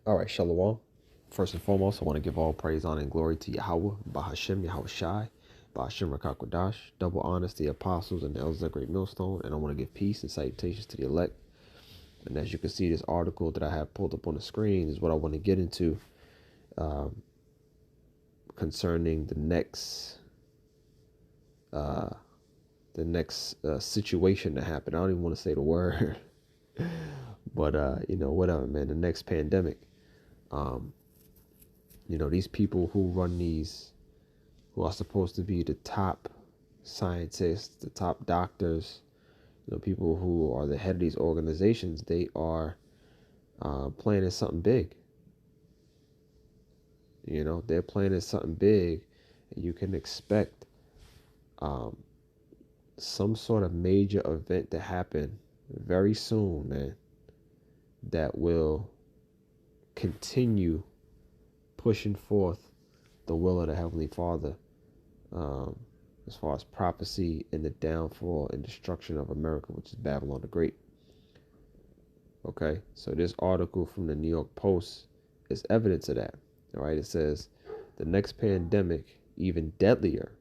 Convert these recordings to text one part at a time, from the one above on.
All right, Shalom. First and foremost, I want to give all praise, honor, and glory to Yahawah, Bahashem, YAHAWASHI, Bahashem Rakakwadash, double honors to the apostles and the elders of the great Millstone, and I want to give peace and salutations to the elect. And as you can see, this article that I have pulled up on the screen is what I want to get into concerning the next situation that happened. I don't even want to say the word, but whatever, man. The next pandemic. These people who run these, who are supposed to be the top scientists, the top doctors, people who are the head of these organizations, they are planning something big. They're planning something big, and you can expect some sort of major event to happen very soon, man, that will continue pushing forth the will of the Heavenly Father, as far as prophecy and the downfall and destruction of America, which is Babylon the Great. Okay, so this article from the New York Post is evidence of that. All right, it says the next pandemic, even deadlier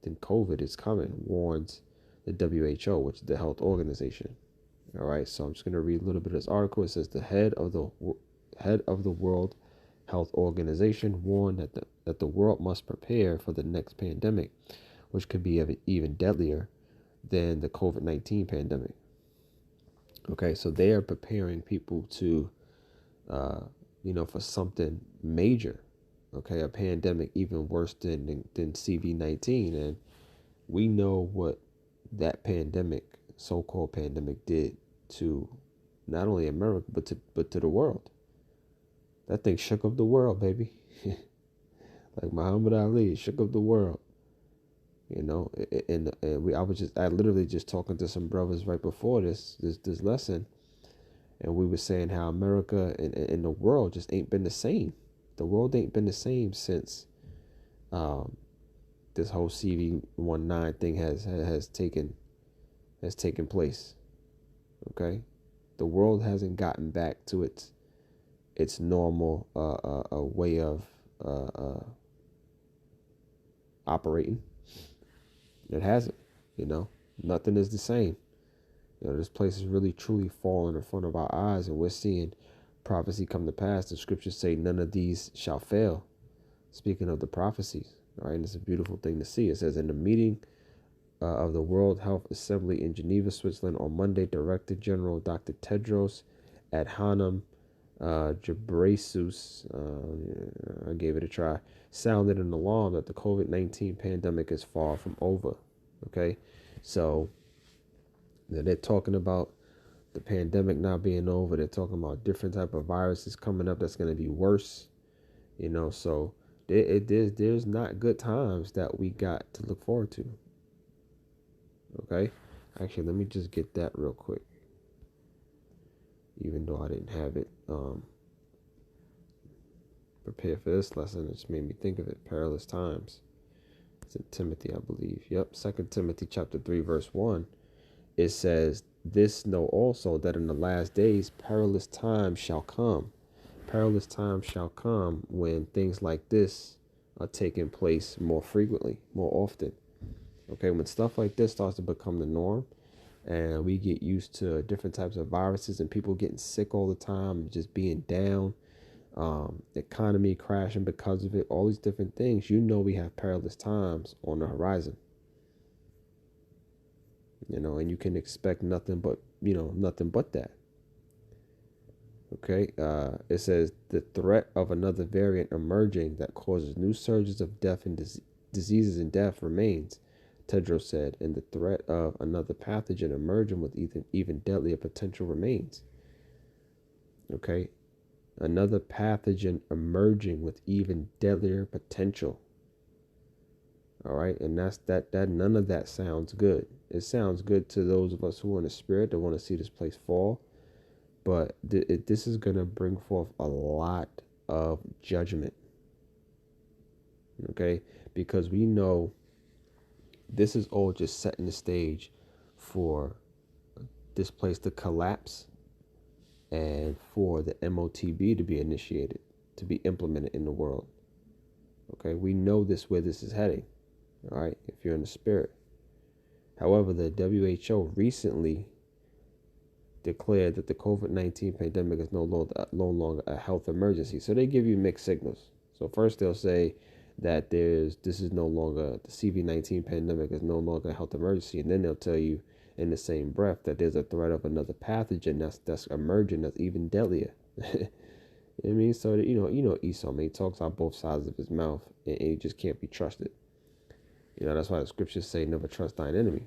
than COVID, is coming, warns the WHO, which is the health organization. All right, so I'm just going to read a little bit of this article. It says the head of the World Health Organization warned that the world must prepare for the next pandemic, which could be even deadlier than the COVID-19 pandemic. Okay, so they are preparing people to, for something major. Okay, a pandemic even worse than CV-19, and we know what that pandemic, so-called pandemic, did to not only America but to the world. That thing shook up the world, baby. Like Muhammad Ali shook up the world. I literally just talking to some brothers right before this lesson, and we were saying how America and the world just ain't been the same. The world ain't been the same since this whole CV-19 thing has taken place. Okay, the world hasn't gotten back to its normal way of operating. It hasn't. Nothing is the same. This place is really truly falling in front of our eyes, and we're seeing prophecy come to pass. The scriptures say none of these shall fail. Speaking of the prophecies, all right, and it's a beautiful thing to see. It says in the meeting of the World Health Assembly in Geneva, Switzerland on Monday, Director General Dr. Tedros Adhanom Ghebreyesus, I gave it a try, sounded an alarm that the COVID-19 pandemic is far from over. Okay, so they're talking about the pandemic not being over. They're talking about different type of viruses coming up that's going to be worse. So there's not good times that we got to look forward to. Okay, actually, let me just get that real quick. Even though I didn't have it prepared for this lesson, it just made me think of it. Perilous times. It's in Timothy, I believe. Yep, 2 Timothy chapter 3, verse 1. It says, "This know also that in the last days perilous times shall come." Perilous times shall come when things like this are taking place more frequently, more often. Okay, when stuff like this starts to become the norm, and we get used to different types of viruses and people getting sick all the time, just being down, economy crashing because of it, all these different things, we have perilous times on the horizon. And you can expect nothing but that. Okay, it says the threat of another variant emerging that causes new surges of death and diseases and death remains, Tedros said, and the threat of another pathogen emerging with even deadlier potential remains. Okay, another pathogen emerging with even deadlier potential. All right, and that none of that sounds good. It sounds good to those of us who are in the spirit that want to see this place fall, but this is going to bring forth a lot of judgment. Okay, because we know this is all just setting the stage for this place to collapse and for the MOTB to be initiated, to be implemented in the world. Okay, we know this where this is heading. All right, if you're in the spirit. However, the WHO recently declared that the COVID-19 pandemic is no longer a health emergency. So they give you mixed signals. So first they'll say that this is no longer, the CV-19 pandemic is no longer a health emergency, and then they'll tell you in the same breath that there's a threat of another pathogen that's emerging that's even deadlier. You know what I mean? So that, you know Esau, man, he talks out both sides of his mouth, and he just can't be trusted. You know, that's why the scriptures say never trust thine enemy.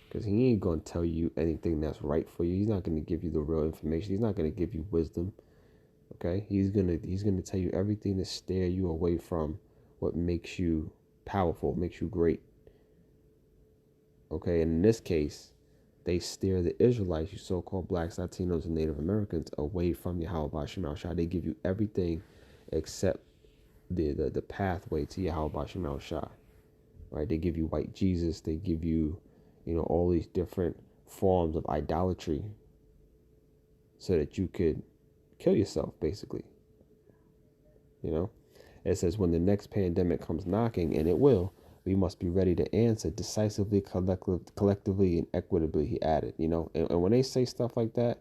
Because he ain't going to tell you anything that's right for you. He's not going to give you the real information. He's not going to give you wisdom. Okay? He's going to tell you everything to steer you away from what makes you powerful, makes you great. Okay? And in this case, they steer the Israelites, you so-called blacks, Latinos, and Native Americans, away from YAHAWASHI. They give you everything except the pathway to YAHAWASHI. Right? They give you white Jesus. They give you, all these different forms of idolatry so that you could kill yourself, basically. It says when the next pandemic comes knocking, and it will, we must be ready to answer decisively, collectively, and equitably, he added. And when they say stuff like that,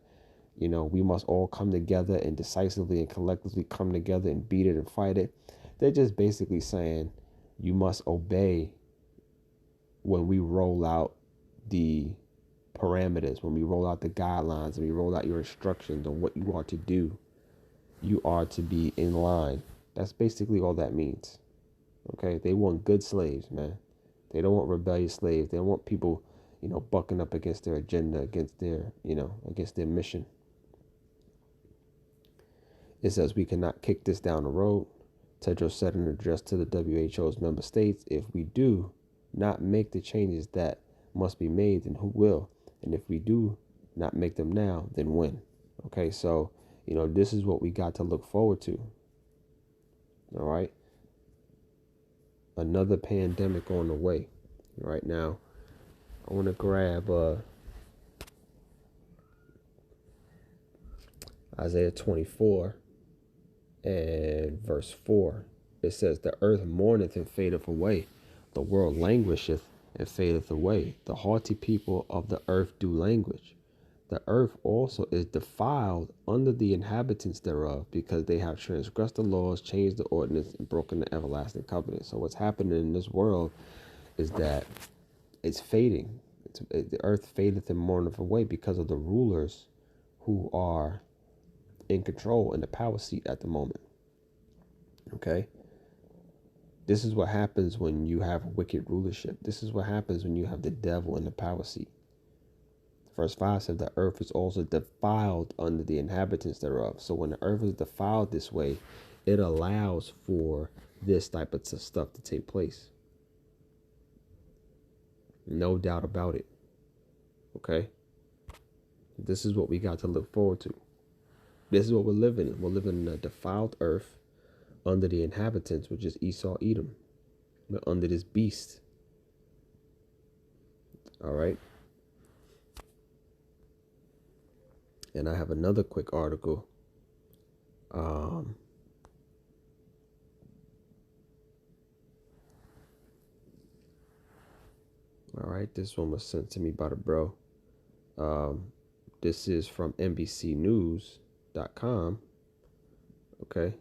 we must all come together and decisively and collectively come together and beat it and fight it. They're just basically saying you must obey when we roll out the parameters, when we roll out the guidelines, and we roll out your instructions on what you are to do. You are to be in line. That's basically all that means. Okay? They want good slaves, man. They don't want rebellious slaves. They don't want people, bucking up against their agenda, against their, against their mission. It says we cannot kick this down the road. Tedros said in an address to the WHO's member states, if we do not make the changes that must be made, then who will? And if we do not make them now, then when? Okay, so, this is what we got to look forward to. All right. Another pandemic on the way. Right now, I want to grab Isaiah 24 and verse 4. It says, the earth mourneth and fadeth away. The world languisheth and fadeth away. The haughty people of the earth do languish. The earth also is defiled under the inhabitants thereof, because they have transgressed the laws, changed the ordinance, and broken the everlasting covenant. So what's happening in this world is that it's fading. The earth fadeth and mourneth away because of the rulers who are in control in the power seat at the moment. Okay? This is what happens when you have wicked rulership. This is what happens when you have the devil in the power seat. Verse 5 said the earth is also defiled under the inhabitants thereof. So when the earth is defiled this way, it allows for this type of stuff to take place. No doubt about it. Okay? This is what we got to look forward to. This is what we're living in. We're living in a defiled earth under the inhabitants, which is Esau, Edom. We're under this beast. All right? And I have another quick article. All right, this one was sent to me by the bro. This is from NBCnews.com. Okay.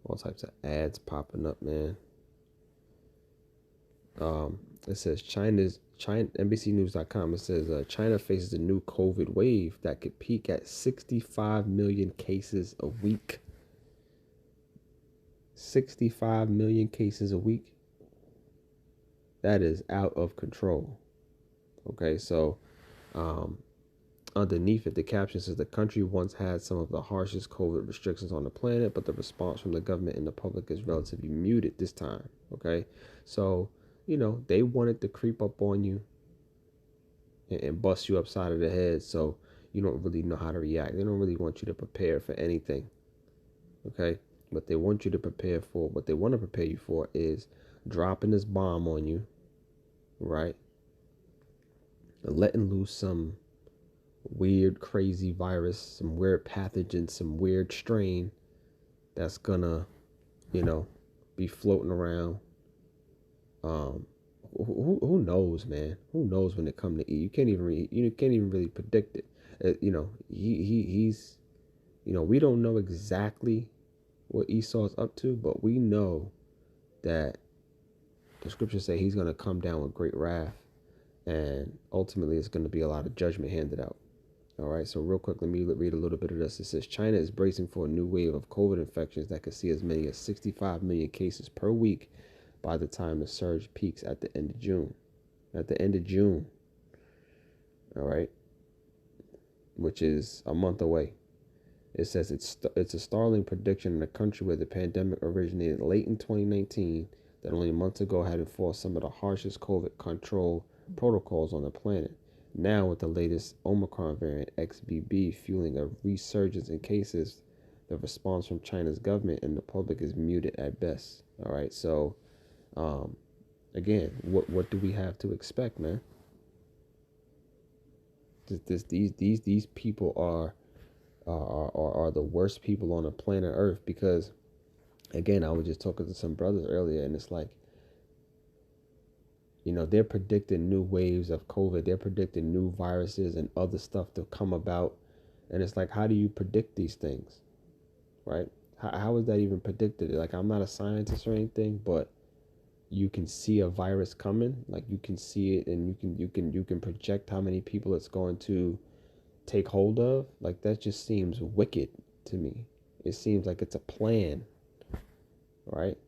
All types of ads popping up, man. It says NBCnews.com. It says China faces a new COVID wave that could peak at 65 million cases a week. 65 million cases a week. That is out of control. Okay, so underneath it, the caption says the country once had some of the harshest COVID restrictions on the planet, but the response from the government and the public is relatively muted this time. Okay, so they wanted to creep up on you and bust you upside of the head, so you don't really know how to react. They don't really want you to prepare for anything. Okay, what they want you to prepare for, what they want to prepare you for, is dropping this bomb on you, right? And letting loose some weird, crazy virus, some weird pathogen, some weird strain that's gonna, you know, be floating around. Um, who knows, man? Who knows when it come to eat? You can't even really predict it. He's we don't know exactly what Esau's up to, but we know that the scriptures say he's gonna come down with great wrath, and ultimately it's gonna be a lot of judgment handed out. All right, so real quick, let me read a little bit of this. It says China is bracing for a new wave of COVID infections that could see as many as 65 million cases per week by the time the surge peaks at the end of June. At the end of June, all right, which is a month away. It says it's a startling prediction in a country where the pandemic originated late in 2019 that only months ago had enforced some of the harshest COVID control protocols on the planet. Now, with the latest Omicron variant XBB fueling a resurgence in cases, the response from China's government and the public is muted at best. All right, so again, what do we have to expect, man? These people are the worst people on the planet Earth, because again, I was just talking to some brothers earlier, and it's like, they're predicting new waves of COVID. They're predicting new viruses and other stuff to come about. And it's like, how do you predict these things, right? How is that even predicted? Like, I'm not a scientist or anything, but you can see a virus coming. Like, you can see it, and you can project how many people it's going to take hold of. Like, that just seems wicked to me. It seems like it's a plan, right?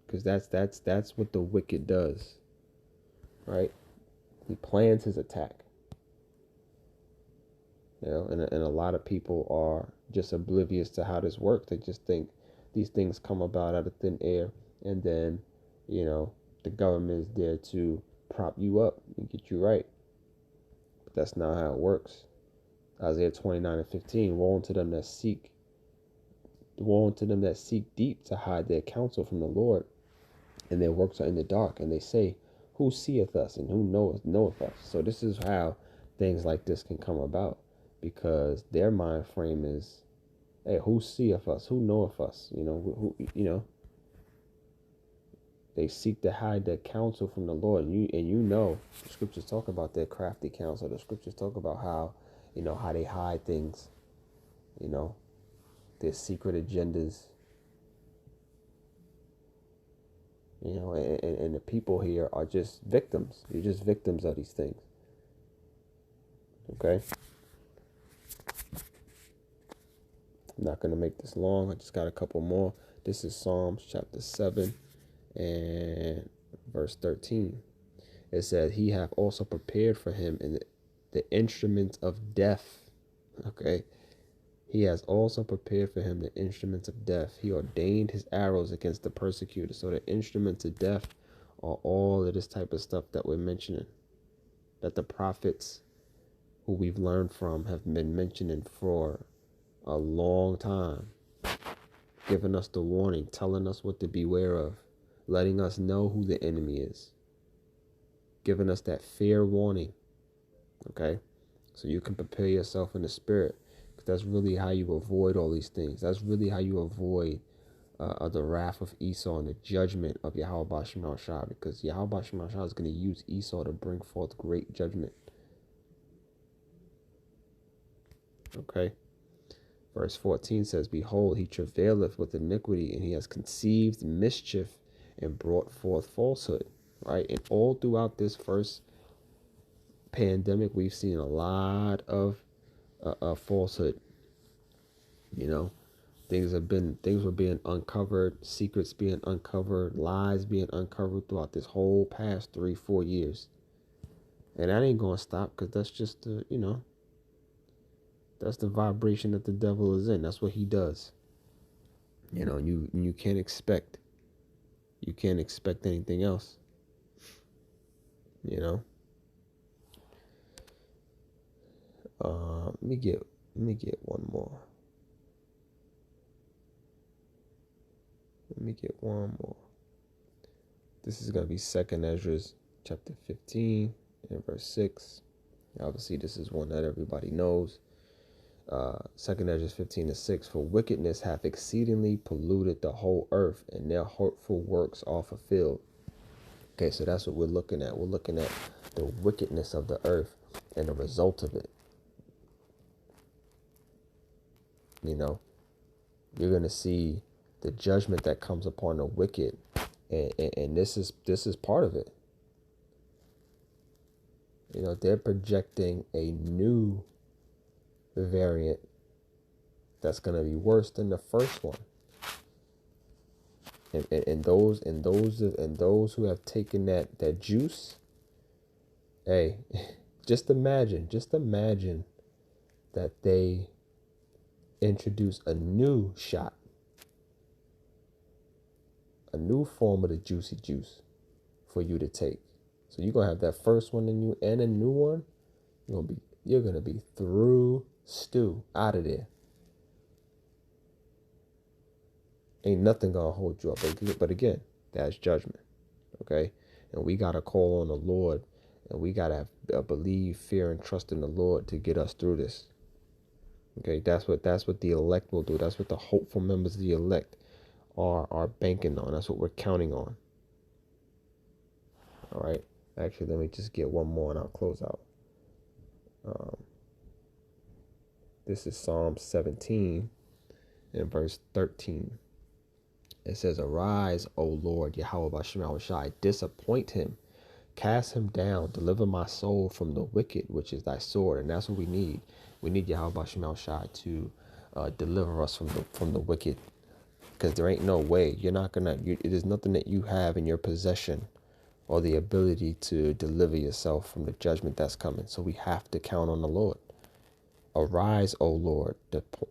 Because that's what the wicked does, right? He plans his attack. And a lot of people are just oblivious to how this works. They just think these things come about out of thin air, and then, the government is there to prop you up and get you right. But that's not how it works. Isaiah 29:15, woe unto them that seek deep to hide their counsel from the Lord, and their works are in the dark, and they say, who seeth us, and who knoweth us? So this is how things like this can come about, because their mind frame is, hey, who seeth us, who knoweth us? They seek to hide their counsel from the Lord, and the scriptures talk about their crafty counsel. The scriptures talk about how they hide things, their secret agendas. And the people here are just victims. You're just victims of these things. Okay? I'm not going to make this long. I just got a couple more. This is Psalms chapter 7 and verse 13. It says, he hath also prepared for him in the instruments of death. Okay? He has also prepared for him the instruments of death. He ordained his arrows against the persecutor. So the instruments of death are all of this type of stuff that we're mentioning, that the prophets who we've learned from have been mentioning for a long time, giving us the warning, telling us what to beware of, letting us know who the enemy is, giving us that fair warning. Okay? So you can prepare yourself in the spirit. That's really how you avoid all these things. That's really how you avoid the wrath of Esau and the judgment of YAHAWASHI, because YAHAWASHI is going to use Esau to bring forth great judgment. Okay? Verse 14 says, behold, he travaileth with iniquity, and he has conceived mischief and brought forth falsehood. Right? And all throughout this first pandemic, we've seen a lot of falsehood. Things were being uncovered, secrets being uncovered, lies being uncovered throughout this whole past 3-4 years. And that ain't gonna stop, because that's just that's the vibration that the devil is in. That's what he does. You can't expect anything else. Let me get one more. This is going to be 2nd Ezra chapter 15 in verse 6. Obviously, this is one that everybody knows. 2nd Ezra 15:6. For wickedness hath exceedingly polluted the whole earth, and their hurtful works are fulfilled. Okay, so that's what we're looking at. We're looking at the wickedness of the earth and the result of it. You know, you're going to see the judgment that comes upon the wicked, and this is part of it. You know, they're projecting a new variant that's going to be worse than the first one. And those who have taken that juice, hey, just imagine that they introduce a new shot, a new form of the juicy juice for you to take. So you're gonna have that first one in you and a new one. You're gonna be through stew, out of there. Ain't nothing gonna hold you up. But again, that's judgment. Okay? And we gotta call on the Lord, and we gotta believe, fear, and trust in the Lord to get us through this. Okay, that's what the elect will do. That's what the hopeful members of the elect are banking on. That's what we're counting on. All right. Actually, let me just get one more and I'll close out. This is Psalm 17 and verse 13. It says, "Arise, O Lord, YAHAWASHI, disappoint him, cast him down, deliver my soul from the wicked, which is thy sword." And that's what we need. We need YAHAWASHI to deliver us from the wicked, because there ain't no way you're not gonna. It is nothing that you have in your possession or the ability to deliver yourself from the judgment that's coming. So we have to count on the Lord. Arise, O Lord,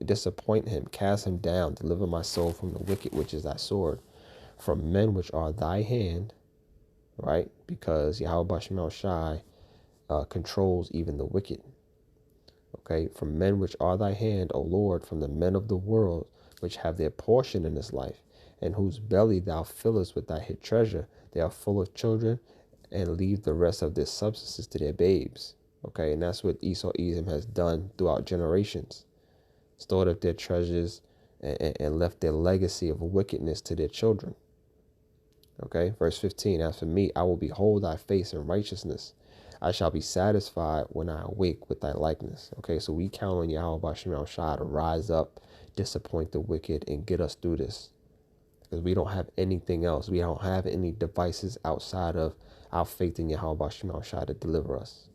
disappoint him, cast him down, deliver my soul from the wicked, which is thy sword, from men which are thy hand, right? Because YAHAWASHI controls even the wicked. Okay, from men which are thy hand, O Lord, from the men of the world, which have their portion in this life, and whose belly thou fillest with thy hid treasure. They are full of children, and leave the rest of their substances to their babes. Okay, and that's what Esau Edom has done throughout generations. Stored up their treasures and left their legacy of wickedness to their children. Okay, verse 15, "As for me, I will behold thy face in righteousness. I shall be satisfied when I awake with thy likeness." Okay, so we count on YAHAWASHI to rise up, disappoint the wicked, and get us through this. Because we don't have anything else. We don't have any devices outside of our faith in YAHAWASHI to deliver us.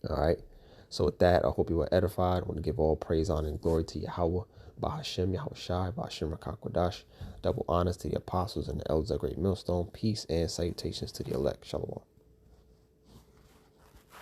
All right. So with that, I hope you were edified. I want to give all praise, honor, and glory to Yahweh, Bahashem, Yahawashi, Bahashem Rakakwadash. Double honors to the apostles and the elders of Great Millstone. Peace and salutations to the elect. Shalom.